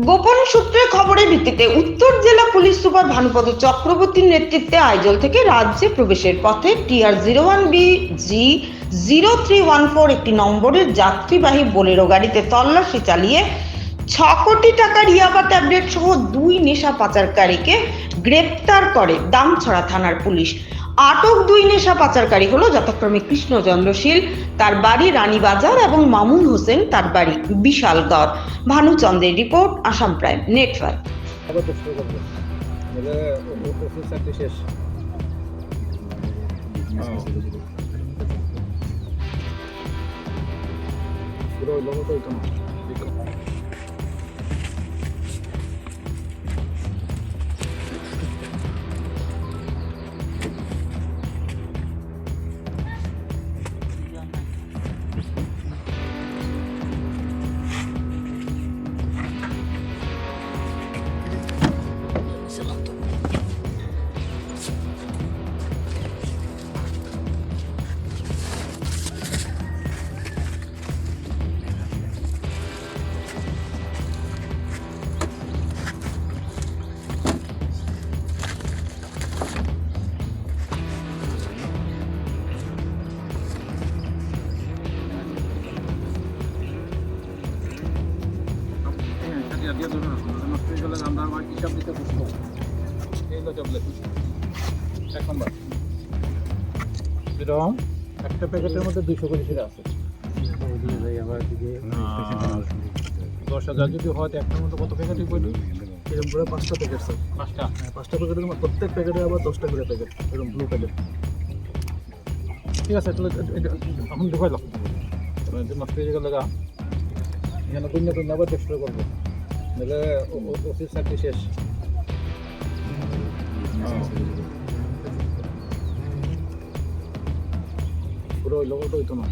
গোপন সূত্রের খবরের ভিত্তিতে উত্তর জেলা পুলিশ সুপার ভানুপদ চক্রবর্তীর নেতৃত্বে আইজল থেকে রাজ্যে প্রবেশের পথে TR01BG0314 একটি নম্বরের যাত্রীবাহী বোলেরো গাড়িতে তল্লাশি চালিয়ে 6 কোটি টাকার ইয়াবা ট্যাবলেট সহ 2 নেশা পাচারকারীকে গ্রেপ্তার করে দামছড়া থানার পুলিশ। আটক 2 নেশা পাচারকারী হলো যথাক্রমে কৃষ্ণচন্দ্র শীল, তার বাড়ি রানীবাজার, এবং মামুন হোসেন, তার বাড়ি বিশালগড়। ভানুচন্দ্রের রিপোর্ট, আসাম প্রাইম নেটওয়ার্ক। একটা প্যাকেটের মধ্যে 200 করে সেটা আছে। 10,000 যদি হয় একটার মধ্যে কত প্যাকেটই পড়ি? এরকম পুরো 5টা প্যাকেট স্যার। 5টা প্যাকেটের মধ্যে প্রত্যেক প্যাকেটে আবার 10টা করে প্যাকেট, এরকম ব্লু প্যাকেট। ঠিক আছে, তাহলে এখন ঢুকাই দাও। নষ্ট হয়ে গেলে এখানে কন্যা আবার চেষ্টা করবো, নাহলে অফিস চাকরি শেষ। পুরো ওই লোকটা হইতো না।